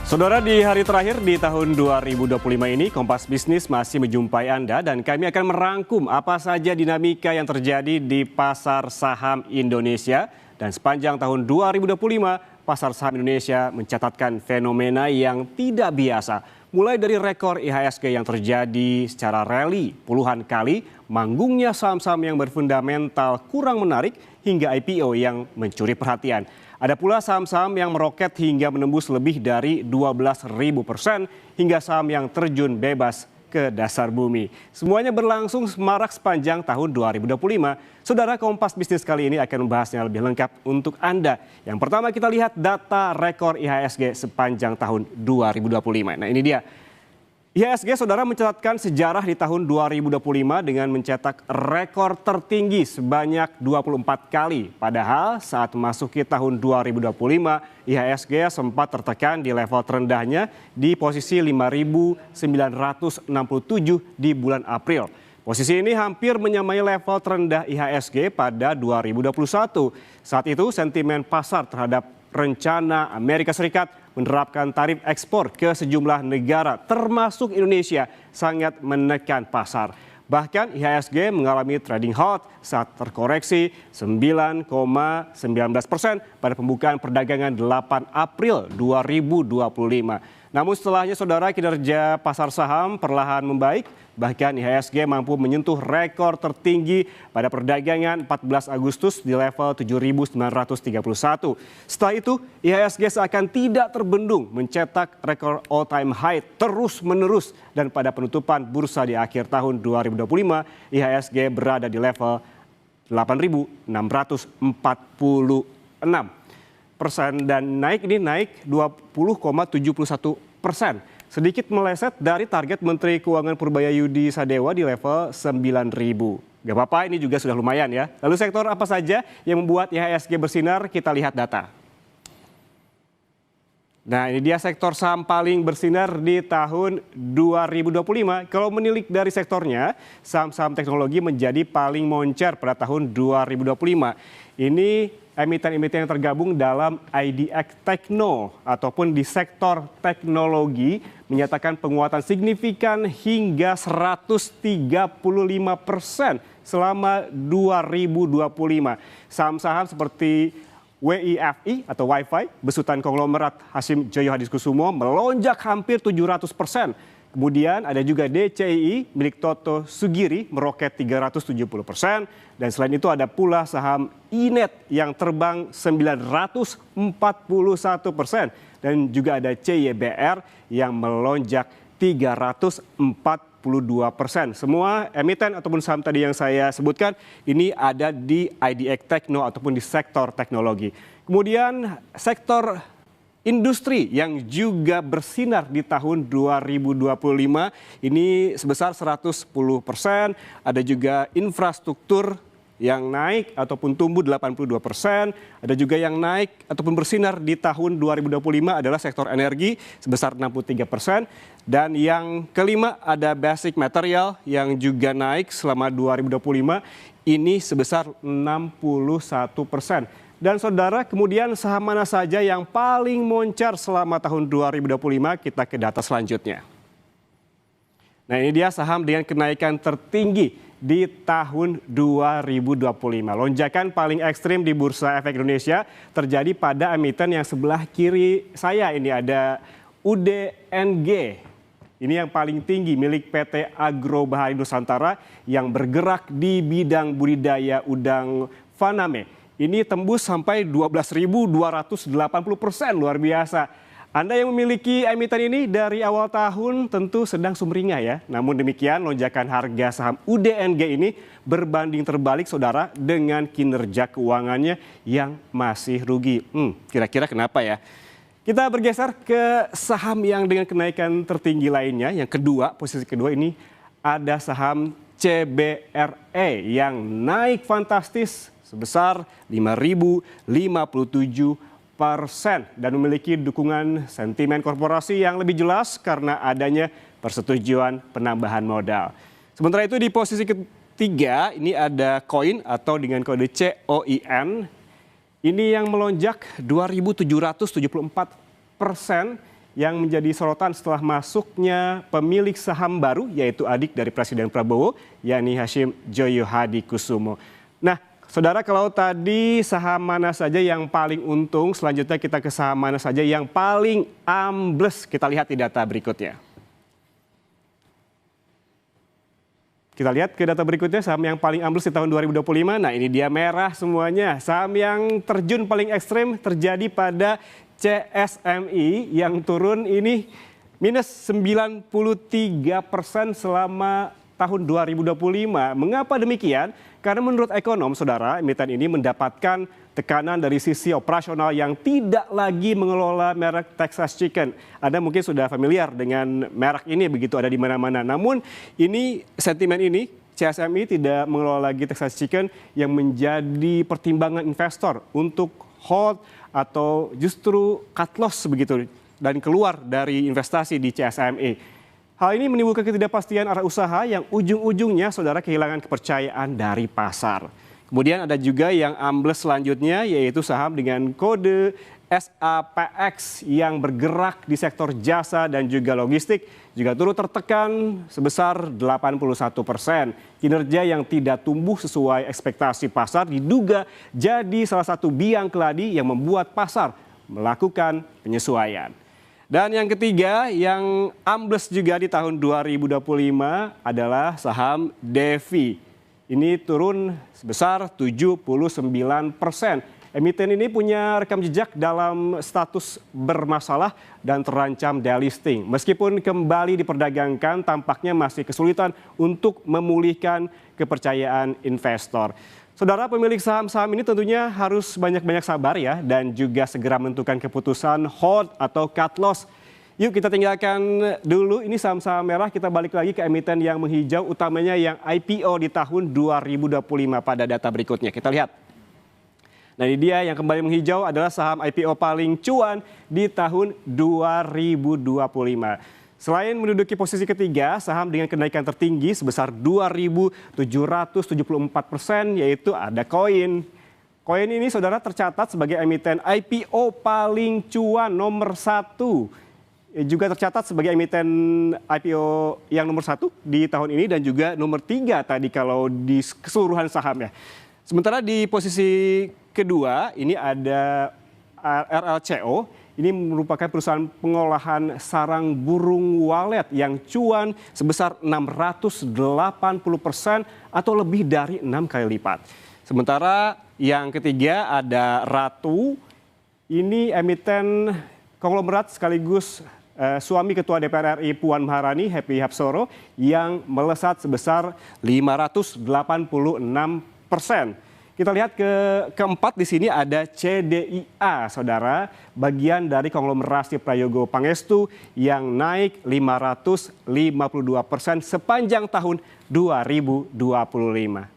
Saudara, di hari terakhir di tahun 2025 ini, Kompas Bisnis masih menjumpai Anda dan kami akan merangkum apa saja dinamika yang terjadi di pasar saham Indonesia. Dan sepanjang tahun 2025, pasar saham Indonesia mencatatkan fenomena yang tidak biasa. Mulai dari rekor IHSG yang terjadi secara rally puluhan kali, manggungnya saham-saham yang berfundamental kurang menarik, hingga IPO yang mencuri perhatian. Ada pula saham-saham yang meroket hingga menembus lebih dari 12.000%, hingga saham yang terjun bebas ke dasar bumi. Semuanya berlangsung semarak sepanjang tahun 2025. Saudara, Kompas Bisnis kali ini akan membahasnya lebih lengkap untuk Anda. Yang pertama, kita lihat data rekor IHSG sepanjang tahun 2025. Nah, ini dia. IHSG, saudara, mencatatkan sejarah di tahun 2025 dengan mencetak rekor tertinggi sebanyak 24 kali. Padahal saat memasuki tahun 2025, IHSG sempat tertekan di level terendahnya di posisi 5.967 di bulan April. Posisi ini hampir menyamai level terendah IHSG pada 2021. Saat itu sentimen pasar terhadap rencana Amerika Serikat menerapkan tarif ekspor ke sejumlah negara termasuk Indonesia sangat menekan pasar. Bahkan IHSG mengalami trading halt saat terkoreksi 9,19% pada pembukaan perdagangan 8 April 2025. Namun setelahnya, saudara, kinerja pasar saham perlahan membaik. Bahkan IHSG mampu menyentuh rekor tertinggi pada perdagangan 14 Agustus di level 7.931. Setelah itu, IHSG seakan tidak terbendung mencetak rekor all-time high terus-menerus. Dan pada penutupan bursa di akhir tahun 2025, IHSG berada di level 8.646% dan naik 20,71%. Sedikit meleset dari target Menteri Keuangan Purbaya Yudi Sadewa di level 9.000. Gak apa-apa, ini juga sudah lumayan ya. Lalu sektor apa saja yang membuat IHSG bersinar? Kita lihat data. Nah, ini dia sektor saham paling bersinar di tahun 2025. Kalau menilik dari sektornya, saham-saham teknologi menjadi paling moncer pada tahun 2025. Ini emiten-emiten yang tergabung dalam IDX Tekno ataupun di sektor teknologi menyatakan penguatan signifikan hingga 135% selama 2025. Saham-saham seperti WIFI atau Wi-Fi, besutan konglomerat Hasim Joyo Hadikusumo melonjak hampir 700%. Kemudian ada juga DCII milik Toto Sugiri meroket 370%. Dan selain itu ada pula saham Inet yang terbang 941%. Dan juga ada CYBR yang melonjak 342%. Semua emiten ataupun saham tadi yang saya sebutkan ini ada di IDX Tekno ataupun di sektor teknologi. Kemudian sektor industri yang juga bersinar di tahun 2025 ini sebesar 110%. Ada juga infrastruktur yang naik ataupun tumbuh 82%. Ada juga yang naik ataupun bersinar di tahun 2025 adalah sektor energi sebesar 63%. Dan yang kelima ada basic material yang juga naik selama 2025 ini sebesar 61%. Dan saudara, kemudian saham mana saja yang paling moncer selama tahun 2025? Kita ke data selanjutnya. Nah, ini dia saham dengan kenaikan tertinggi di tahun 2025. Lonjakan paling ekstrim di Bursa Efek Indonesia terjadi pada emiten yang sebelah kiri saya. Ini ada UDNG. Ini yang paling tinggi milik PT Agro Bahari Nusantara yang bergerak di bidang budidaya udang faname. Ini tembus sampai 12.280%, luar biasa. Anda yang memiliki emiten ini dari awal tahun tentu sedang sumringah ya. Namun demikian lonjakan harga saham UDNG ini berbanding terbalik, saudara, dengan kinerja keuangannya yang masih rugi. Kira-kira kenapa ya? Kita bergeser ke saham yang dengan kenaikan tertinggi lainnya. Yang kedua, posisi kedua ini ada saham CBRE yang naik fantastis sebesar 5.057% dan memiliki dukungan sentimen korporasi yang lebih jelas karena adanya persetujuan penambahan modal. Sementara itu di posisi ketiga ini ada Koin atau dengan kode COIN. Ini yang melonjak 2.774%. yang menjadi sorotan setelah masuknya pemilik saham baru, yaitu adik dari Presiden Prabowo, yakni Hashim Joyo Hadikusumo. Nah, saudara, kalau tadi saham mana saja yang paling untung, selanjutnya kita ke saham mana saja yang paling ambles. Kita lihat di data berikutnya. Kita lihat ke data berikutnya, saham yang paling ambles di tahun 2025. Nah, ini dia merah semuanya. Saham yang terjun paling ekstrim terjadi pada CSMI yang turun ini minus 93% selama tahun 2025. Mengapa demikian? Karena menurut ekonom, saudara, emiten ini mendapatkan tekanan dari sisi operasional yang tidak lagi mengelola merek Texas Chicken. Anda mungkin sudah familiar dengan merek ini, begitu ada di mana-mana. Namun ini sentimen ini, CSMI tidak mengelola lagi Texas Chicken yang menjadi pertimbangan investor untuk hold atau justru cut loss begitu dan keluar dari investasi di CSMI. Hal ini menimbulkan ketidakpastian arah usaha yang ujung-ujungnya saudara kehilangan kepercayaan dari pasar. Kemudian ada juga yang ambles selanjutnya, yaitu saham dengan kode SAPX yang bergerak di sektor jasa dan juga logistik juga turut tertekan sebesar 81%. Kinerja yang tidak tumbuh sesuai ekspektasi pasar diduga jadi salah satu biang keladi yang membuat pasar melakukan penyesuaian. Dan yang ketiga yang ambles juga di tahun 2025 adalah saham Devi. Ini turun sebesar 79%. Emiten ini punya rekam jejak dalam status bermasalah dan terancam delisting. Meskipun kembali diperdagangkan, tampaknya masih kesulitan untuk memulihkan kepercayaan investor. Saudara, pemilik saham-saham ini tentunya harus banyak-banyak sabar ya, dan juga segera menentukan keputusan hold atau cut loss. Yuk kita tinggalkan dulu ini saham-saham merah, kita balik lagi ke emiten yang menghijau, utamanya yang IPO di tahun 2025 pada data berikutnya. Kita lihat. Nah, ini dia yang kembali menghijau adalah saham IPO paling cuan di tahun 2025. Selain menduduki posisi ketiga, saham dengan kenaikan tertinggi sebesar 2.774%, yaitu ada Koin. Koin ini saudara tercatat sebagai emiten IPO paling cuan nomor 1. Juga tercatat sebagai emiten IPO yang nomor 1 di tahun ini dan juga nomor 3 tadi kalau di keseluruhan sahamnya. Sementara di posisi kedua ini ada RLCO. Ini merupakan perusahaan pengolahan sarang burung walet yang cuan sebesar 680% atau lebih dari 6 kali lipat. Sementara yang ketiga ada Ratu. Ini emiten konglomerat sekaligus suami Ketua DPR RI Puan Maharani, Happy Hapsoro, yang melesat sebesar 586%. Kita lihat keempat di sini ada CDIA, saudara, bagian dari konglomerasi Prayogo Pangestu yang naik 552% sepanjang tahun 2025.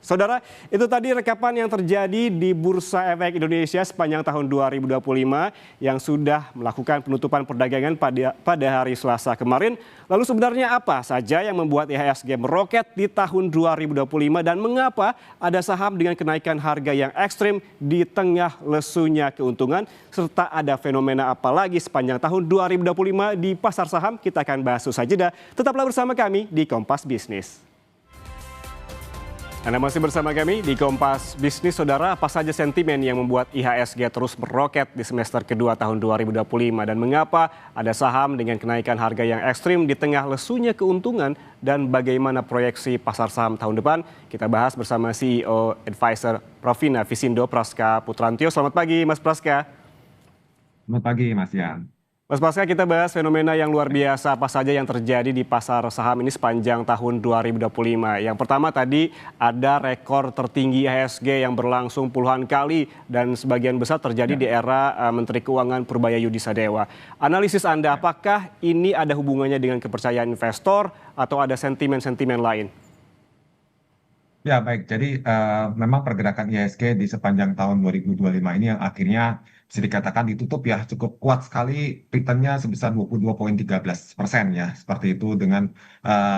Saudara, itu tadi rekapan yang terjadi di Bursa Efek Indonesia sepanjang tahun 2025 yang sudah melakukan penutupan perdagangan pada hari Selasa kemarin. Lalu sebenarnya apa saja yang membuat IHSG meroket di tahun 2025 dan mengapa ada saham dengan kenaikan harga yang ekstrim di tengah lesunya keuntungan, serta ada fenomena apa lagi sepanjang tahun 2025 di pasar saham? Kita akan bahas usai jeda. Tetaplah bersama kami di Kompas Bisnis. Anda masih bersama kami di Kompas Bisnis, saudara. Apa saja sentimen yang membuat IHSG terus meroket di semester kedua tahun 2025 dan mengapa ada saham dengan kenaikan harga yang ekstrim di tengah lesunya keuntungan dan bagaimana proyeksi pasar saham tahun depan? Kita bahas bersama CEO Advisor Provina Visindo, Praska Putrantio. Selamat pagi, Mas Praska. Selamat pagi, Mas Yan. Mas Praska, kita bahas fenomena yang luar biasa apa saja yang terjadi di pasar saham ini sepanjang tahun 2025. Yang pertama tadi ada rekor tertinggi IHSG yang berlangsung puluhan kali dan sebagian besar terjadi di era Menteri Keuangan Purbaya Yudisadewa. Analisis Anda, apakah ini ada hubungannya dengan kepercayaan investor atau ada sentimen-sentimen lain? Ya, baik. Jadi memang pergerakan IHSG di sepanjang tahun 2025 ini yang akhirnya bisa dikatakan ditutup ya cukup kuat sekali, returnnya sebesar 22,13% ya. Seperti itu dengan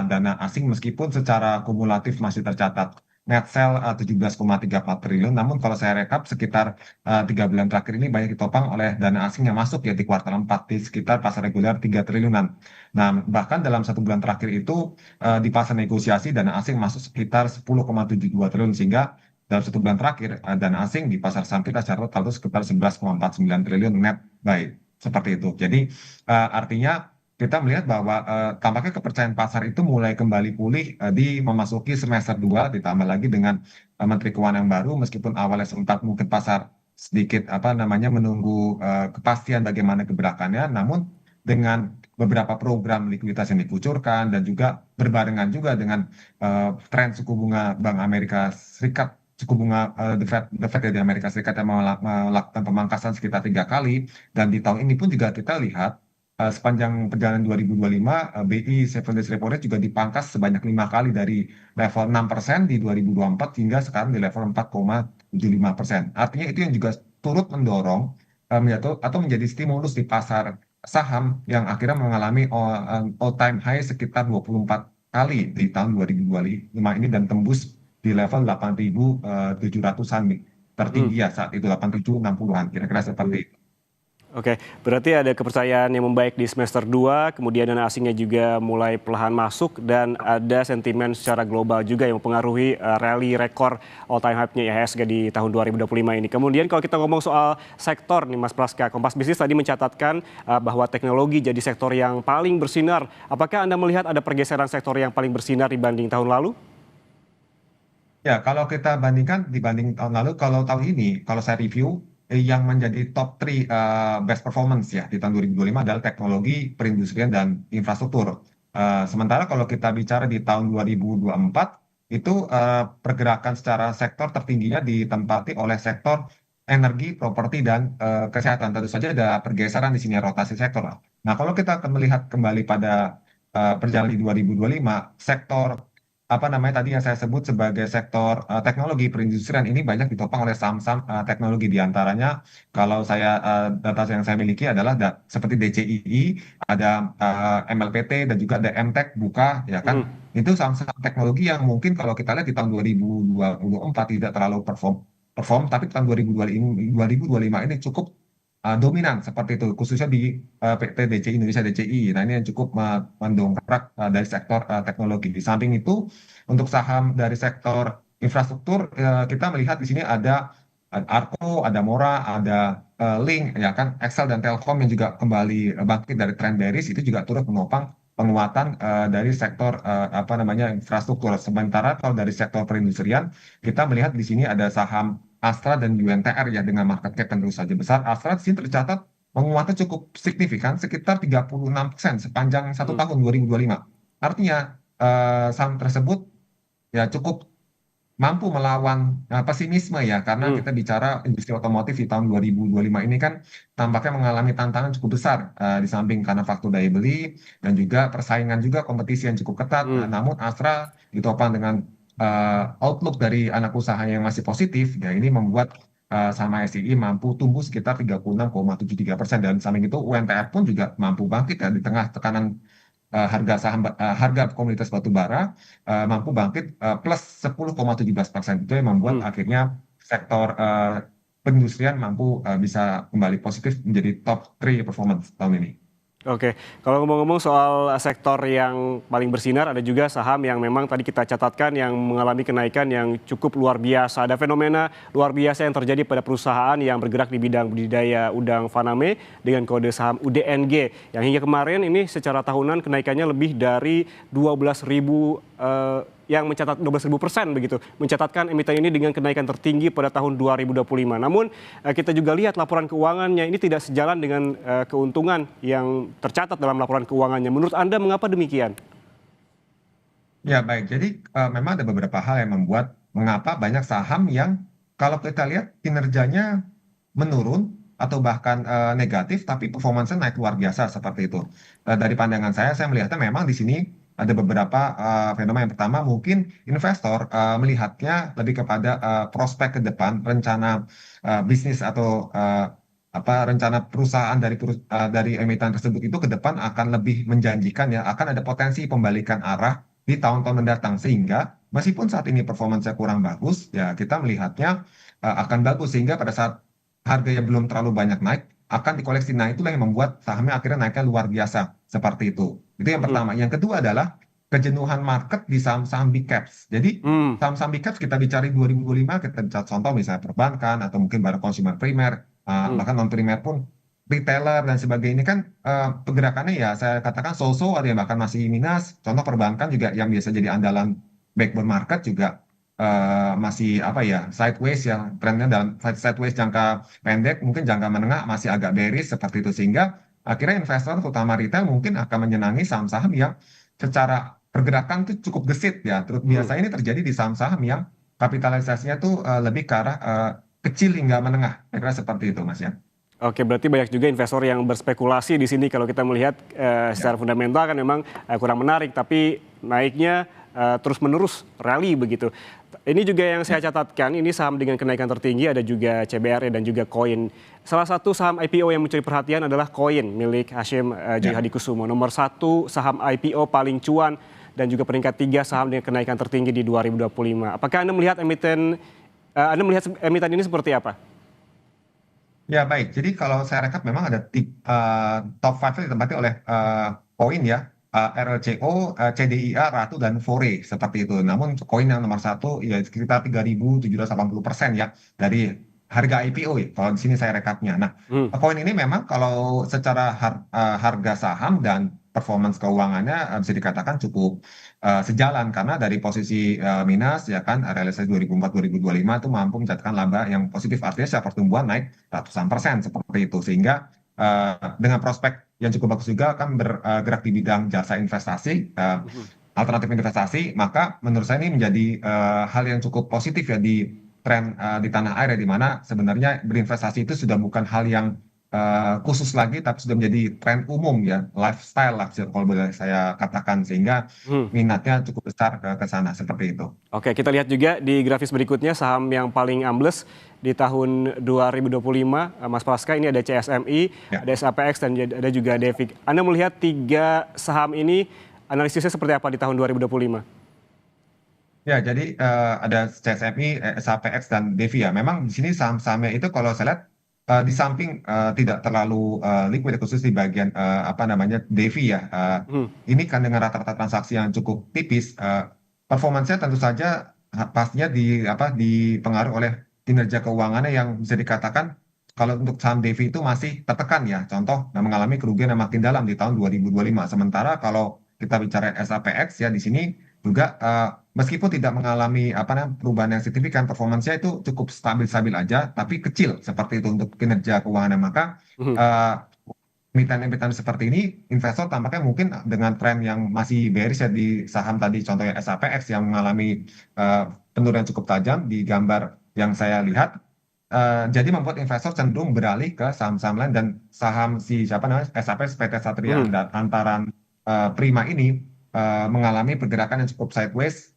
dana asing meskipun secara kumulatif masih tercatat net sale 17,34 triliun. Namun kalau saya rekap sekitar 3 bulan terakhir ini banyak ditopang oleh dana asing yang masuk ya di kuartal 4 di sekitar pasar reguler 3 triliunan. Nah, bahkan dalam 1 bulan terakhir itu di pasar negosiasi dana asing masuk sekitar 10,72 triliun sehingga dalam 1 bulan terakhir dana asing di pasar saham kita secara total itu sekitar 11,49 triliun net buy seperti itu. Jadi artinya kita melihat bahwa tampaknya kepercayaan pasar itu mulai kembali pulih di memasuki semester 2 ditambah lagi dengan Menteri Keuangan yang baru meskipun awalnya sempat mungkin pasar sedikit apa namanya menunggu kepastian bagaimana gebrakannya namun dengan beberapa program likuiditas yang dikucurkan dan juga berbarengan juga dengan tren suku bunga Bank Amerika Serikat suku bunga the Fed dari Amerika Serikat yang melakukan pemangkasan sekitar 3 kali dan di tahun ini pun juga kita lihat sepanjang perjalanan 2025 BI 7 days repo rate juga dipangkas sebanyak 5 kali dari level 6% di 2024 hingga sekarang di level 4,75%. Artinya itu yang juga turut mendorong atau menjadi stimulus di pasar saham yang akhirnya mengalami all time high sekitar 24 kali di tahun 2025 ini dan tembus di level 8.700-an Hmm. tertinggi ya saat itu 8.760-an kira-kira seperti itu. Oke, berarti ada kepercayaan yang membaik di semester 2, kemudian dana asingnya juga mulai perlahan masuk, dan ada sentimen secara global juga yang mempengaruhi rally rekor all-time high-nya IHSG di tahun 2025 ini. Kemudian kalau kita ngomong soal sektor nih Mas Praska, Kompas Bisnis tadi mencatatkan bahwa teknologi jadi sektor yang paling bersinar. Apakah Anda melihat ada pergeseran sektor yang paling bersinar dibanding tahun lalu? Ya, kalau kita bandingkan dibanding tahun lalu, kalau tahun ini, kalau saya review, yang menjadi top 3 best performance ya di tahun 2025 adalah teknologi, perindustrian, dan infrastruktur. Sementara kalau kita bicara di tahun 2024, itu pergerakan secara sektor tertingginya ditempati oleh sektor energi, properti, dan kesehatan. Tentu saja ada pergeseran di sini rotasi sektor. Nah, kalau kita akan melihat kembali pada perjalanan di 2025, sektor apa namanya tadi yang saya sebut sebagai sektor teknologi perindustrian ini banyak ditopang oleh saham-saham teknologi di antaranya kalau saya data yang saya miliki adalah seperti DCII, ada MLPT dan juga ada MTEK Buka ya kan. Hmm. Itu saham-saham teknologi yang mungkin kalau kita lihat di tahun 2024 tidak terlalu perform perform tapi tahun 2025 ini cukup dominan seperti itu khususnya di PT DCI Indonesia DCI. Nah, ini yang cukup mendongkrak dari sektor teknologi. Di samping itu untuk saham dari sektor infrastruktur kita melihat di sini ada Arco, ada Mora, ada Link ya kan, Excel dan Telkom yang juga kembali bangkit dari tren bearish itu juga turut menopang penguatan dari sektor apa namanya infrastruktur. Sementara kalau dari sektor perindustrian kita melihat di sini ada saham Astra dan UNTR ya dengan market cap yang tentu saja besar. Astra di sini tercatat menguatnya cukup signifikan sekitar 36% sepanjang satu Hmm. tahun 2025. Artinya saham tersebut ya cukup mampu melawan pesimisme ya karena Hmm. kita bicara industri otomotif di tahun 2025 ini kan tampaknya mengalami tantangan cukup besar di samping karena faktor daya beli dan juga persaingan juga kompetisi yang cukup ketat. Hmm. Namun Astra ditopang dengan outlook dari anak usaha yang masih positif ya ini membuat sama SCI mampu tumbuh sekitar 36,73% dan samping itu UNTR pun juga mampu bangkit ya di tengah tekanan harga komoditas batu bara mampu bangkit plus 10,17% itu yang membuat Hmm. akhirnya sektor perindustrian mampu bisa kembali positif menjadi top 3 performance tahun ini. Oke, kalau ngomong-ngomong soal sektor yang paling bersinar, ada juga saham yang memang tadi kita catatkan yang mengalami kenaikan yang cukup luar biasa. Ada fenomena luar biasa yang terjadi pada perusahaan yang bergerak di bidang budidaya udang faname dengan kode saham UDNG. Yang hingga kemarin ini secara tahunan kenaikannya lebih dari 12.000 yang mencatat 12.000% begitu, mencatatkan emiten ini dengan kenaikan tertinggi pada tahun 2025. Namun kita juga lihat laporan keuangannya ini tidak sejalan dengan keuntungan yang tercatat dalam laporan keuangannya. Menurut Anda mengapa demikian? Ya, baik. Jadi memang ada beberapa hal yang membuat mengapa banyak saham yang kalau kita lihat kinerjanya menurun atau bahkan negatif, tapi performanya naik luar biasa seperti itu. Dari pandangan saya melihatnya memang di sini ada beberapa fenomena. Yang pertama, mungkin investor melihatnya lebih kepada prospek ke depan, rencana bisnis atau apa rencana perusahaan dari emiten tersebut itu ke depan akan lebih menjanjikan ya, akan ada potensi pembalikan arah di tahun-tahun mendatang sehingga meskipun saat ini performanya kurang bagus, ya kita melihatnya akan bagus sehingga pada saat harga yang belum terlalu banyak naik akan dikoleksi. Nah, itulah yang membuat sahamnya akhirnya naiknya luar biasa seperti itu. Itu yang Mhm. pertama. Yang kedua adalah kejenuhan market di saham-saham big caps. Jadi Hmm. saham-saham big caps kita bicara 2025, kita bicara contoh misalnya perbankan atau mungkin barang konsumer primer, Hmm. bahkan non primer pun retailer dan sebagainya ini kan pergerakannya ya saya katakan so-so, ada yang bahkan masih minus. Contoh perbankan juga yang biasa jadi andalan backbone market juga masih apa ya sideways ya, trennya dalam sideways jangka pendek, mungkin jangka menengah masih agak bearish seperti itu, sehingga akhirnya investor terutama retail mungkin akan menyenangi saham-saham yang secara pergerakan itu cukup gesit ya. Terus Hmm. biasanya ini terjadi di saham-saham yang kapitalisasinya tuh lebih ke arah kecil hingga menengah, kira seperti itu Mas ya. Oke, berarti banyak juga investor yang berspekulasi di sini kalau kita melihat Ya. secara fundamental kan memang kurang menarik, tapi naiknya terus-menerus rally begitu. Ini juga yang saya catatkan, ini saham dengan kenaikan tertinggi ada juga CBR dan juga Koin. Salah satu saham IPO yang mencuri perhatian adalah Koin milik Hashim Joy Ya. Hadikusumo. Nomor satu saham IPO paling cuan dan juga peringkat tiga saham dengan kenaikan tertinggi di 2025. Apakah Anda melihat Anda melihat emiten ini seperti apa? Ya, baik. Jadi kalau saya rekap memang ada top 5 ditempati oleh koin ya, RLCO, CDIA, Ratu, dan Fore seperti itu. Namun koin yang nomor satu ya sekitar 3.780% ya dari harga IPO ya. Kalau di sini saya rekapnya. Nah, Hmm. koin ini memang kalau secara harga saham dan performance keuangannya bisa dikatakan cukup sejalan karena dari posisi minus ya kan realisasi 2004-2025 itu mampu mencatatkan laba yang positif, artinya secara pertumbuhan naik ratusan persen seperti itu, sehingga dengan prospek yang cukup bagus juga kan bergerak di bidang jasa investasi, Mhm. alternatif investasi, maka menurut saya ini menjadi hal yang cukup positif ya di tren di tanah air ya, di mana sebenarnya berinvestasi itu sudah bukan hal yang khusus lagi tapi sudah menjadi tren umum ya, lifestyle lah kalau boleh saya katakan, sehingga Hmm. minatnya cukup besar ke sana seperti itu. Oke, kita lihat juga di grafis berikutnya saham yang paling ambles di tahun 2025, Mas Praska, ini ada CSMI, Ya. ada SAPX, dan ada juga Devik. Anda melihat tiga saham ini, analisisnya seperti apa di tahun 2025? Ya, jadi ada CSMI, SAPX, dan Devi ya. Memang di sini saham-sahamnya itu kalau saya lihat di samping tidak terlalu liquid khusus di bagian apa namanya Devi ya. Hmm. Ini kan dengan rata-rata transaksi yang cukup tipis, performansnya tentu saja pastinya apa dipengaruhi oleh kinerja keuangannya yang bisa dikatakan kalau untuk saham Devi itu masih tertekan ya. Contoh mengalami kerugian yang makin dalam di tahun 2025. Sementara kalau kita bicara SAPX ya di sini juga meskipun tidak mengalami apa namanya perubahan yang signifikan, performansnya itu cukup stabil-stabil aja, tapi kecil seperti itu untuk kinerja keuangannya. Maka Hmm. eh, emiten-emiten seperti ini, investor tampaknya mungkin dengan tren yang masih bearish ya di saham tadi, contohnya SAPX yang mengalami eh, penurunan cukup tajam di gambar yang saya lihat. Jadi membuat investor cenderung beralih ke saham-saham lain, dan saham si siapa namanya SAPX PT Satria Hmm. Antaran Prima ini mengalami pergerakan yang cukup sideways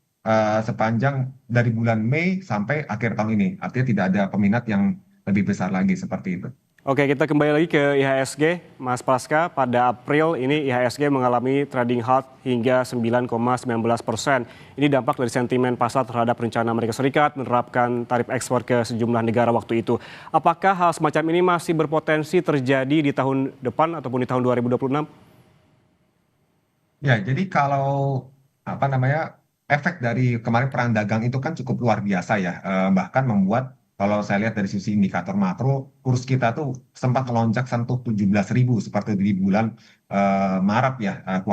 sepanjang dari bulan Mei sampai akhir tahun ini. Artinya tidak ada peminat yang lebih besar lagi seperti itu. Oke, kita kembali lagi ke IHSG, Mas Praska. Pada April ini IHSG mengalami trading halt hingga 9,19%. Ini dampak dari sentimen pasar terhadap rencana Amerika Serikat menerapkan tarif ekspor ke sejumlah negara waktu itu. Apakah hal semacam ini masih berpotensi terjadi di tahun depan ataupun di tahun 2026? Ya, jadi kalau apa namanya efek dari kemarin perang dagang itu kan cukup luar biasa ya, bahkan membuat kalau saya lihat dari sisi indikator makro, kurs kita tuh sempat melonjak sentuh 17.000 seperti di bulan Maret ya, akhir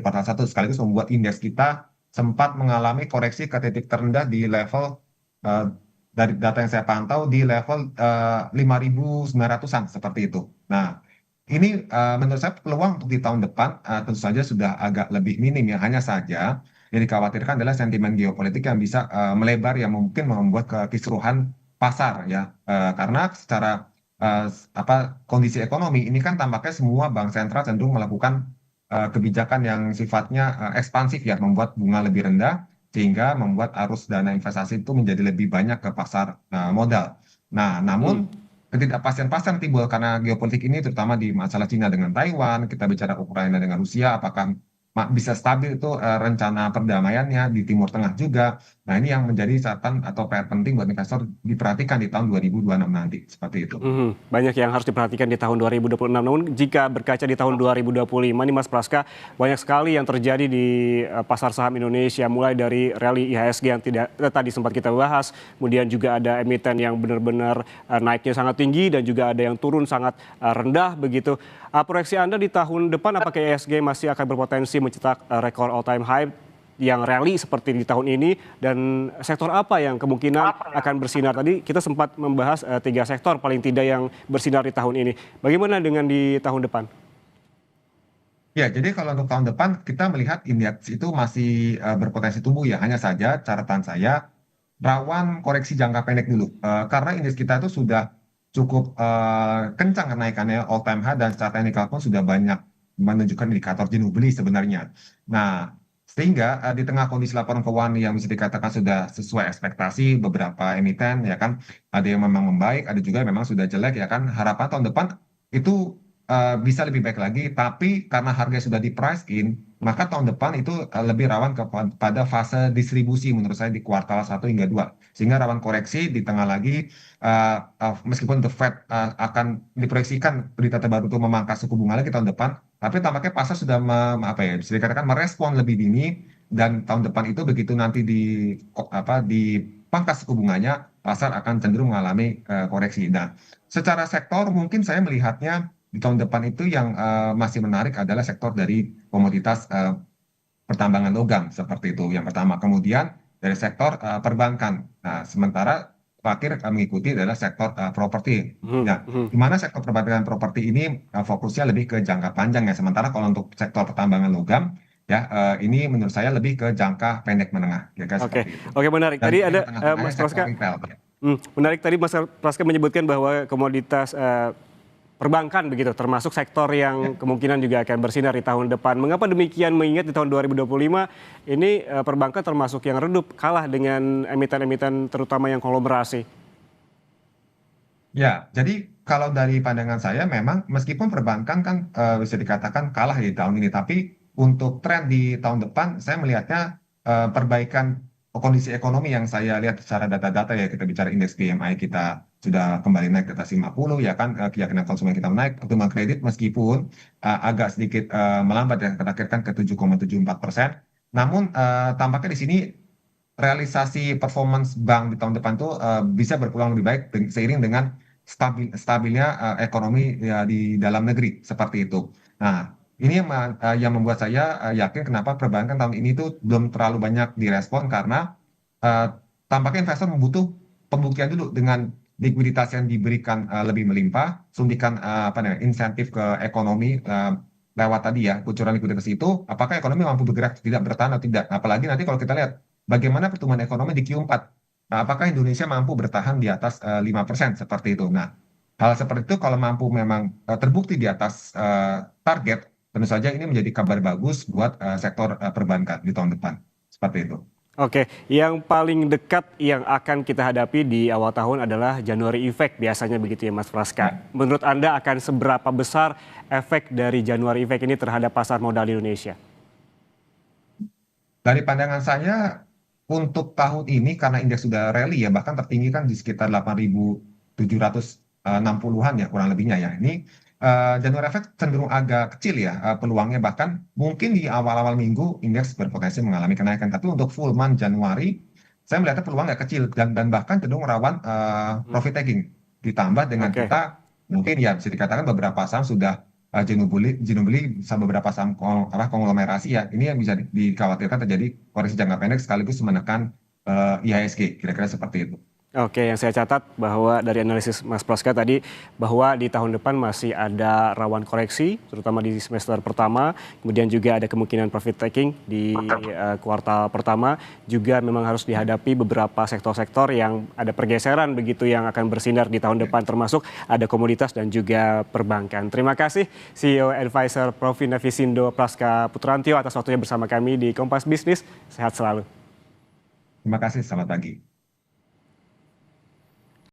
kuartal satu, sekaligus membuat indeks kita sempat mengalami koreksi ke titik terendah di level eh, dari data yang saya pantau di level 5.900-an seperti itu. Nah, ini menurut saya peluang untuk di tahun depan tentu saja sudah agak lebih minim ya. Hanya saja yang dikhawatirkan adalah sentimen geopolitik yang bisa melebar, yang mungkin membuat kekisruhan pasar ya. Karena secara apa kondisi ekonomi ini kan tampaknya semua bank sentral cenderung melakukan kebijakan yang sifatnya ekspansif ya, membuat bunga lebih rendah sehingga membuat arus dana investasi itu menjadi lebih banyak ke pasar modal. Nah, namun Hmm. ketidakpastian-pastian timbul karena geopolitik ini, terutama di masalah Cina dengan Taiwan, kita bicara Ukraina dengan Rusia, apakah bisa stabil itu rencana perdamaiannya di Timur Tengah juga. Nah, ini yang menjadi catatan atau PR penting buat investor diperhatikan di tahun 2026 nanti, seperti itu. Banyak yang harus diperhatikan di tahun 2026. Namun jika berkaca di tahun 2025 nih Mas Praska, banyak sekali yang terjadi di pasar saham Indonesia, mulai dari rally IHSG yang tidak tadi sempat kita bahas, kemudian juga ada emiten yang benar-benar naiknya sangat tinggi dan juga ada yang turun sangat rendah begitu. Proyeksi Anda di tahun depan apakah IHSG masih akan berpotensi mencetak rekor all time high yang rally seperti di tahun ini, dan sektor apa yang kemungkinan akan bersinar? Tadi kita sempat membahas 3 sektor paling tidak yang bersinar di tahun ini. Bagaimana dengan di tahun depan? Ya, jadi kalau untuk tahun depan kita melihat indeks itu masih berpotensi tumbuh ya. Hanya saja catatan saya rawan koreksi jangka pendek dulu. Karena indeks kita itu sudah cukup kencang kenaikannya all time high dan secara teknikal pun sudah banyak menunjukkan indikator jenuh beli sebenarnya. Nah, sehingga di tengah kondisi laporan keuangan yang bisa dikatakan sudah sesuai ekspektasi beberapa emiten ya kan, ada yang memang membaik, ada juga yang memang sudah jelek ya kan. Harapan tahun depan itu bisa lebih baik lagi, tapi karena harga sudah di price in, maka tahun depan itu lebih rawan kepada fase distribusi menurut saya di kuartal 1 hingga 2. Sehingga rawan koreksi di tengah lagi, meskipun The Fed akan diproyeksikan berita terbaru itu memangkas suku bunga lagi tahun depan, tapi tampaknya pasar sudah apa ya, bisa dikatakan merespon lebih dini, dan tahun depan itu begitu nanti dipangkas suku bunganya, pasar akan cenderung mengalami koreksi. Nah, secara sektor mungkin saya melihatnya di tahun depan itu yang masih menarik adalah sektor dari komoditas pertambangan logam seperti itu yang pertama. Kemudian dari sektor perbankan. Nah, sementara terakhir mengikuti adalah sektor properti. Nah, di mana sektor perbankan properti ini fokusnya lebih ke jangka panjang ya. Sementara kalau untuk sektor pertambangan logam ya ini menurut saya lebih ke jangka pendek menengah. Kira-kira Oke, seperti itu. oke, menarik. Dan Tadi yang ada tengah-tengahnya Mas sektor Praska. retail. Ya. Menarik tadi Mas Praska menyebutkan bahwa komoditas perbankan begitu, termasuk sektor yang kemungkinan juga akan bersinar di tahun depan. Mengapa demikian? Mengingat di tahun 2025 ini perbankan termasuk yang redup, kalah dengan emiten-emiten terutama yang konglomerasi. Ya, jadi kalau dari pandangan saya memang meskipun perbankan kan bisa dikatakan kalah di tahun ini, tapi untuk tren di tahun depan saya melihatnya perbaikan kondisi ekonomi yang saya lihat secara data-data ya, kita bicara indeks PMI kita sudah kembali naik ke atas 50 ya kan, keyakinan konsumen kita menaik, pertumbuhan kredit meskipun agak sedikit melambat ya, terakhir kan ke 7,74%. Namun tampaknya di sini realisasi performance bank di tahun depan tuh bisa berpeluang lebih baik seiring dengan stabilnya ekonomi ya, di dalam negeri seperti itu. Nah, ini yang membuat saya yakin kenapa perbankan tahun ini tuh belum terlalu banyak direspon karena eh, tampaknya investor membutuh pembuktian dulu dengan likuiditas yang diberikan lebih melimpah, suntikan apa namanya insentif ke ekonomi lewat tadi ya kucuran likuiditas itu, apakah ekonomi mampu bergerak tidak bertahan atau tidak. Apalagi nanti kalau kita lihat bagaimana pertumbuhan ekonomi di Q4. Nah, apakah Indonesia mampu bertahan di atas 5% seperti itu? Nah, hal seperti itu kalau mampu memang terbukti di atas target, tentu saja ini menjadi kabar bagus buat sektor perbankan di tahun depan. Seperti itu. Oke, yang paling dekat yang akan kita hadapi di awal tahun adalah January Effect biasanya begitu ya Mas Praska. Menurut Anda akan seberapa besar efek dari January Effect ini terhadap pasar modal di Indonesia? Dari pandangan saya, untuk tahun ini karena indeks sudah rally ya, bahkan tertinggi kan di sekitar 8.760-an ya kurang lebihnya ya. Ini January Effect cenderung agak kecil ya peluangnya, bahkan mungkin di awal-awal minggu indeks berpotensi mengalami kenaikan. Tapi untuk full month Januari, saya melihatnya peluang nggak kecil dan bahkan cenderung rawan profit taking. Ditambah dengan Oke. kita mungkin ya bisa dikatakan beberapa saham sudah jenuh beli sama beberapa saham konglomerasi ya. Ini yang bisa dikhawatirkan terjadi koreksi jangka pendek sekaligus menekan IHSG. Kira-kira seperti itu. Oke, yang saya catat bahwa dari analisis Mas Praska tadi bahwa di tahun depan masih ada rawan koreksi, terutama di semester pertama, kemudian juga ada kemungkinan profit taking di kuartal pertama, juga memang harus dihadapi beberapa sektor-sektor yang ada pergeseran begitu yang akan bersinar di tahun depan, termasuk ada komoditas dan juga perbankan. Terima kasih CEO Advisor Profina Visindo Praska Putrantio atas waktunya bersama kami di Kompas Bisnis. Sehat selalu. Terima kasih, selamat pagi.